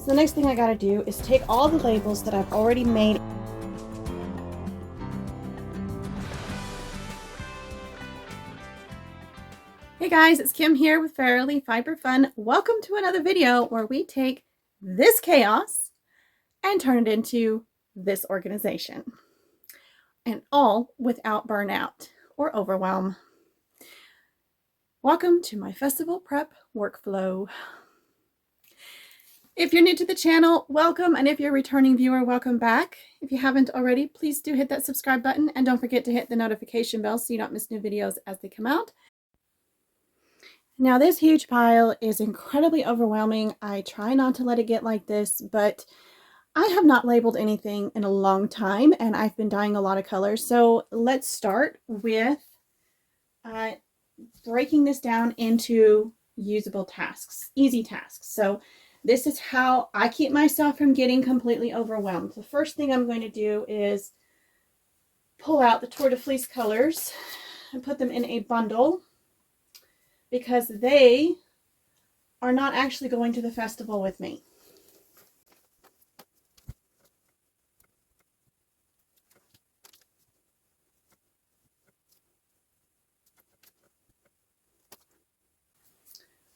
the next thing I gotta do is take all the labels that I've already made. Hey guys, it's Kim here with Fairily Fiber Fun. Welcome to another video where we take this chaos and turn it into this organization. And all without burnout or overwhelm. Welcome to my festival prep workflow. If you're new to the channel, welcome, and if you're a returning viewer, welcome back. If you haven't already, please do hit that subscribe button and don't forget to hit the notification bell so you don't miss new videos as they come out. Now this huge pile is incredibly overwhelming. I try not to let it get like this, but I have not labeled anything in a long time and I've been dyeing a lot of colors. So let's start with breaking this down into usable tasks, easy tasks. So this is how I keep myself from getting completely overwhelmed. The first thing I'm going to do is pull out the Tour de Fleece colors and put them in a bundle because they are not actually going to the festival with me.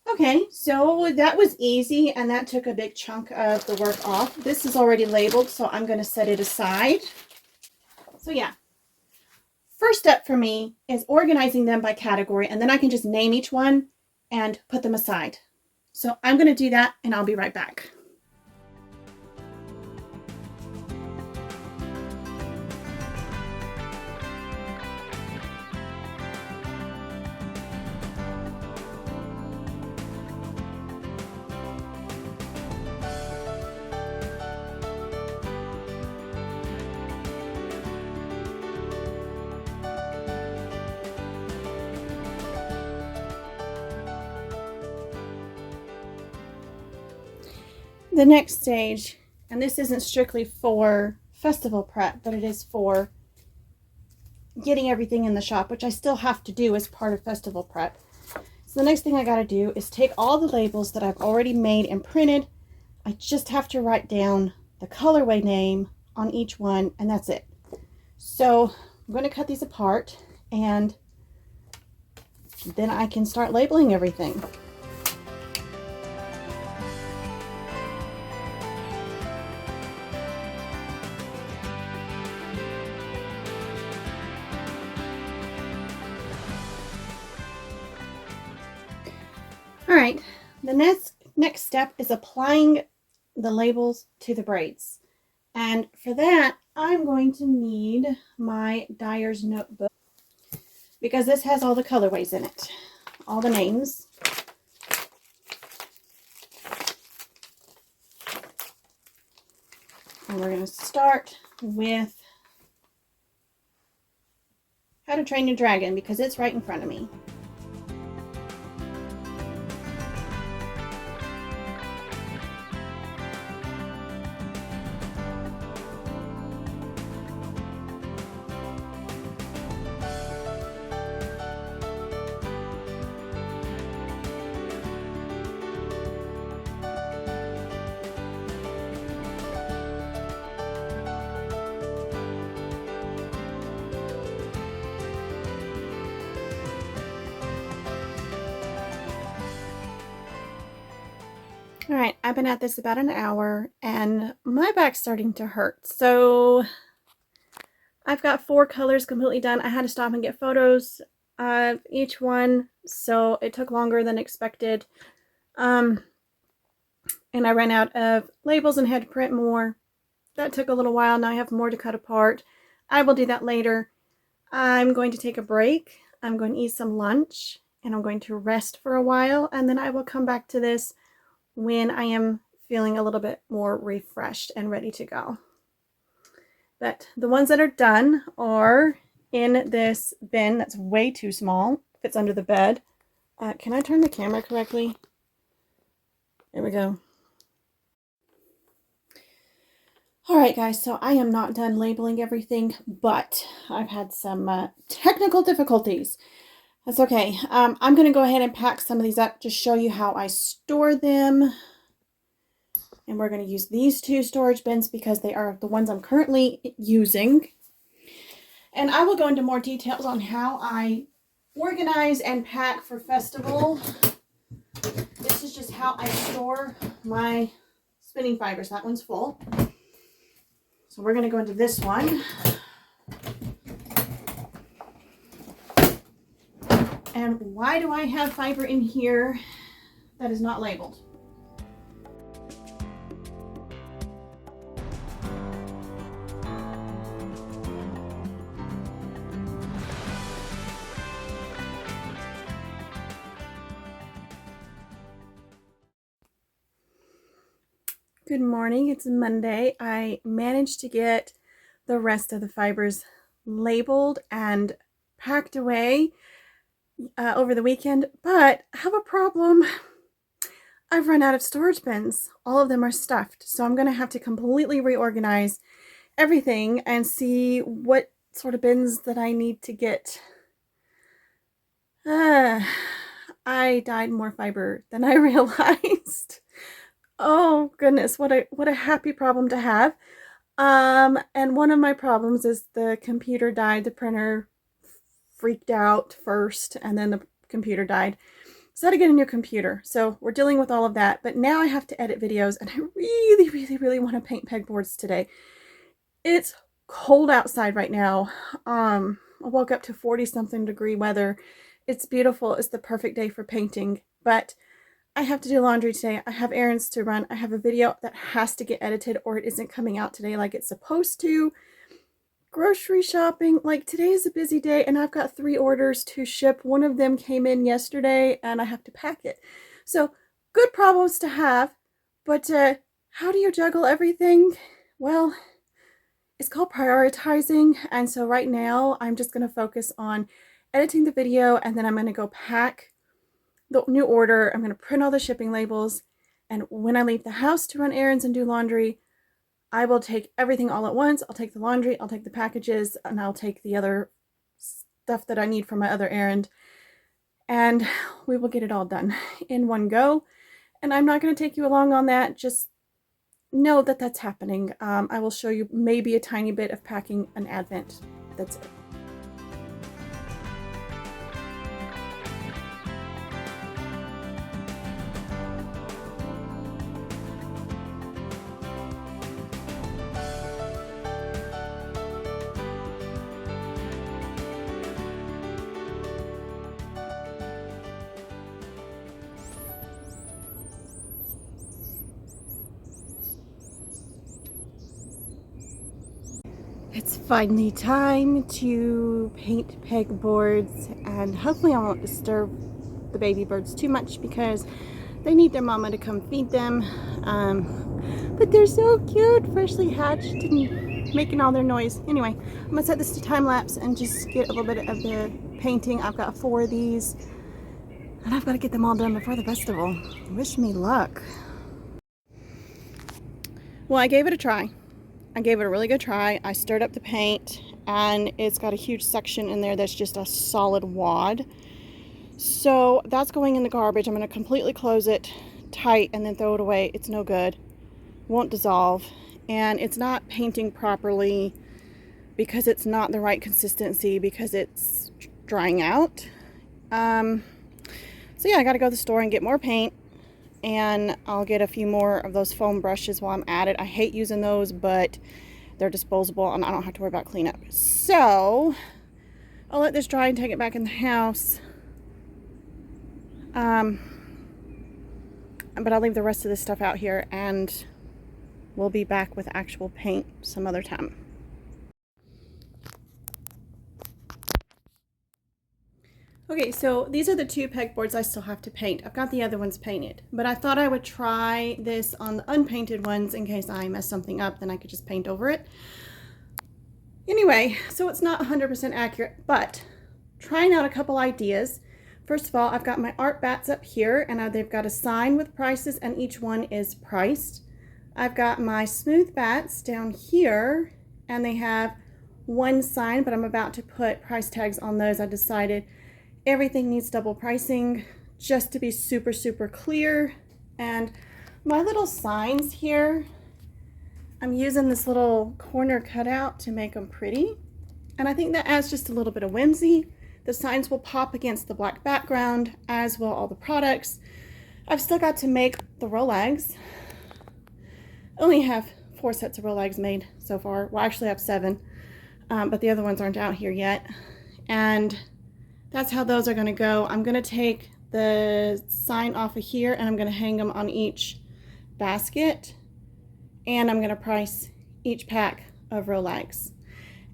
Okay, so that was easy and that took a big chunk of the work off. This is already labeled, so I'm going to set it aside. So yeah, first step for me is organizing them by category, and then I can just name each one and put them aside. So I'm going to do that and I'll be right back. The next stage, and this isn't strictly for festival prep, but it is for getting everything in the shop, which I still have to do as part of festival prep. So the next thing I got to do is take all the labels that I've already made and printed. I just have to write down the colorway name on each one, and that's it. So I'm going to cut these apart, and then I can start labeling everything. All right, the next step is applying the labels to the braids. And for that, I'm going to need my dyer's notebook because this has all the colorways in it, all the names. And we're going to start with How to Train Your Dragon because it's right in front of me. All right, I've been at this about an hour and my back's starting to hurt. So I've got 4 colors completely done. I had to stop and get photos of each one, so it took longer than expected. And I ran out of labels and had to print more. That took a little while. Now I have more to cut apart. I will do that later. I'm going to take a break. I'm going to eat some lunch and I'm going to rest for a while, and then I will come back to this when I am feeling a little bit more refreshed and ready to go. But the ones that are done are in this bin that's way too small, fits under the bed. Can I turn the camera correctly? There we go. All right, guys, so I am not done labeling everything, but I've had some technical difficulties. That's okay. I'm going to go ahead and pack some of these up to show you how I store them. And we're going to use these two storage bins because they are the ones I'm currently using. And I will go into more details on how I organize and pack for festival. This is just how I store my spinning fibers. That one's full. So we're going to go into this one. And why do I have fiber in here that is not labeled? Good morning, it's Monday. I managed to get the rest of the fibers labeled and packed away over the weekend, but I have a problem. I've run out of storage bins. All of them are stuffed, so I'm going to have to completely reorganize everything and see what sort of bins that I need to get. I dyed more fiber than I realized. Oh goodness, what a happy problem to have. And one of my problems is the computer died. The printer freaked out first, and then the computer died. So I had to get a new computer. So we're dealing with all of that. But now I have to edit videos, and I really want to paint pegboards today. It's cold outside right now. I woke up to 40-something degree weather. It's beautiful. It's the perfect day for painting. But I have to do laundry today. I have errands to run. I have a video that has to get edited or it isn't coming out today like it's supposed to. Grocery shopping. Like, today is a busy day and I've got 3 orders to ship. One of them came in yesterday and I have to pack it. So, good problems to have. But how do you juggle everything? Well, it's called prioritizing. And so right now I'm just going to focus on editing the video, and then I'm going to go pack the new order. I'm going to print all the shipping labels, and when I leave the house to run errands and do laundry, I will take everything all at once. I'll take the laundry, I'll take the packages, and I'll take the other stuff that I need for my other errand, and we will get it all done in one go. And I'm not going to take you along on that. Just know that that's happening. I will show you maybe a tiny bit of packing an Advent. That's it. It's finally time to paint pegboards, and hopefully I won't disturb the baby birds too much because they need their mama to come feed them. But they're so cute, freshly hatched and making all their noise. Anyway, I'm gonna set this to time lapse and just get a little bit of the painting. I've got 4 of these and I've got to get them all done before the festival. Wish me luck. Well, I gave it a try. I gave it a really good try. I stirred up the paint, and it's got a huge section in there that's just a solid wad. So that's going in the garbage. I'm going to completely close it tight and then throw it away. It's no good. Won't dissolve. And it's not painting properly because it's not the right consistency, because it's drying out. So yeah, I got to go to the store and get more paint. And I'll get a few more of those foam brushes while I'm at it. I hate using those, but they're disposable and I don't have to worry about cleanup. So I'll let this dry and take it back in the house. But I'll leave the rest of this stuff out here, and we'll be back with actual paint some other time. Okay, so these are the 2 pegboards I still have to paint. I've got the other ones painted, but I thought I would try this on the unpainted ones in case I mess something up, then I could just paint over it. Anyway, so it's not 100% accurate, but trying out a couple ideas. First of all, I've got my art bats up here, and they've got a sign with prices, and each one is priced. I've got my smooth bats down here, and they have one sign, but I'm about to put price tags on those. I decided everything needs double pricing just to be super clear. And My little signs here, I'm using this little corner cutout to make them pretty. And I think that adds just a little bit of whimsy. The signs will pop against the black background, as will all the products. I've still got to make the Rolex. I only have 4 sets of Rolex made so far. Well, actually I have 7, but the other ones aren't out here yet. And that's how those are gonna go. I'm gonna take the sign off of here and I'm gonna hang them on each basket. And I'm gonna price each pack of Rolex.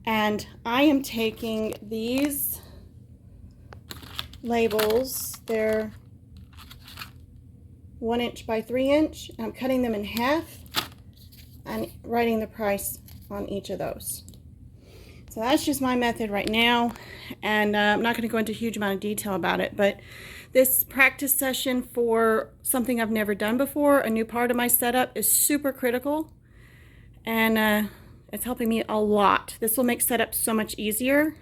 And I am taking these labels, they're 1 inch by 3 inch, and I'm cutting them in half and writing the price on each of those. So that's just my method right now, and I'm not going to go into a huge amount of detail about it, but this practice session for something I've never done before, a new part of my setup, is super critical, and it's helping me a lot. This will make setup so much easier.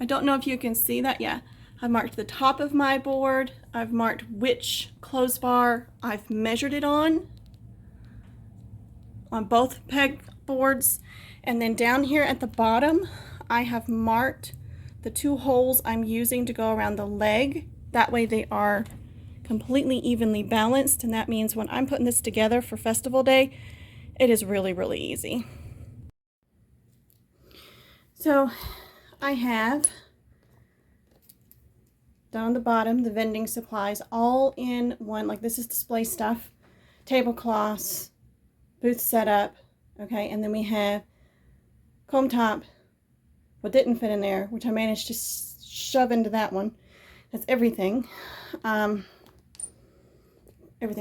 I don't know if you can see that. Yeah, I've marked the top of my board. I've marked which clothes bar I've measured it on both peg boards. And then down here at the bottom, I have marked the 2 holes I'm using to go around the leg. That way they are completely evenly balanced. And that means when I'm putting this together for festival day, it is really, really easy. So I have down the bottom the vending supplies all in one. Like, this is display stuff, tablecloths, booth setup, okay, and then we have comb top, what didn't fit in there, which I managed to shove into that one. That's everything, everything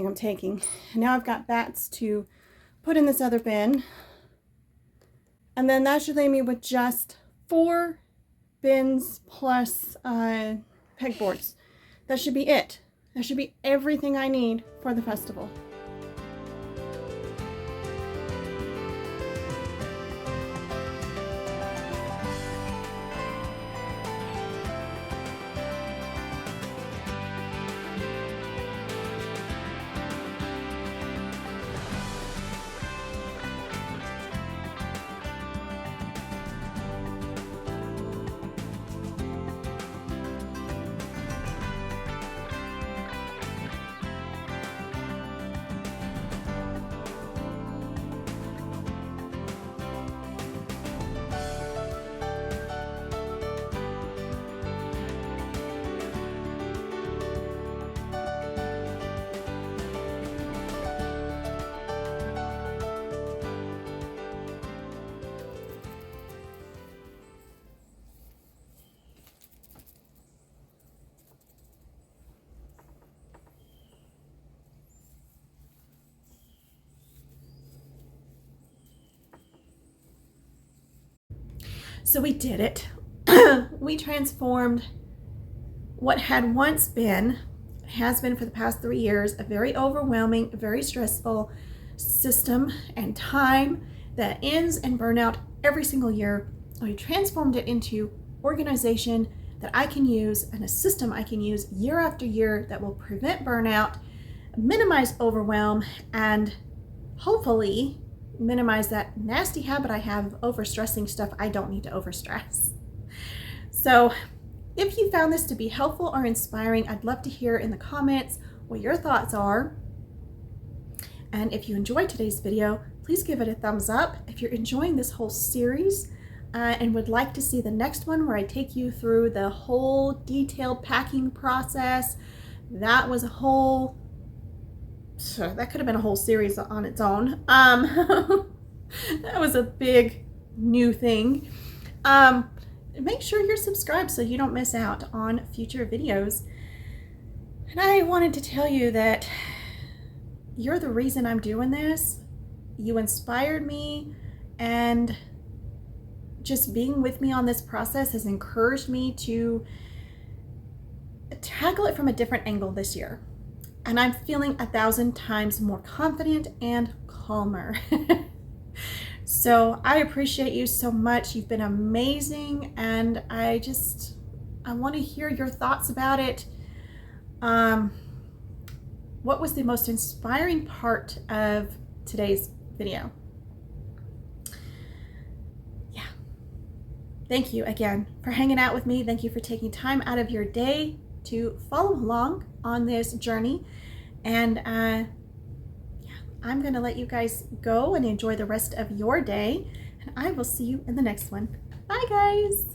I'm taking. And now I've got bats to put in this other bin, and then that should leave me with just 4 bins plus pegboards. That should be it. That should be everything I need for the festival. So we did it. We transformed what had once been, has been for the past 3 years, a very overwhelming, very stressful system and time that ends in burnout every single year. We transformed it into organization that I can use and a system I can use year after year that will prevent burnout, minimize overwhelm, and hopefully minimize that nasty habit I have of overstressing stuff I don't need to overstress. So if you found this to be helpful or inspiring, I'd love to hear in the comments what your thoughts are. And if you enjoyed today's video, please give it a thumbs up. If you're enjoying this whole series and would like to see the next one where I take you through the whole detailed packing process, that was a whole that could have been a whole series on its own. That was a big new thing. Make sure you're subscribed so you don't miss out on future videos. And I wanted to tell you that you're the reason I'm doing this. You inspired me, and just being with me on this process has encouraged me to tackle it from a different angle this year. And I'm feeling 1,000 times more confident and calmer. So I appreciate you so much. You've been amazing, and I want to hear your thoughts about it. what was the most inspiring part of today's video? Yeah. Thank you again for hanging out with me. Thank you for taking time out of your day to follow along on this journey. And yeah, I'm going to let you guys go and enjoy the rest of your day. And I will see you in the next one. Bye, guys.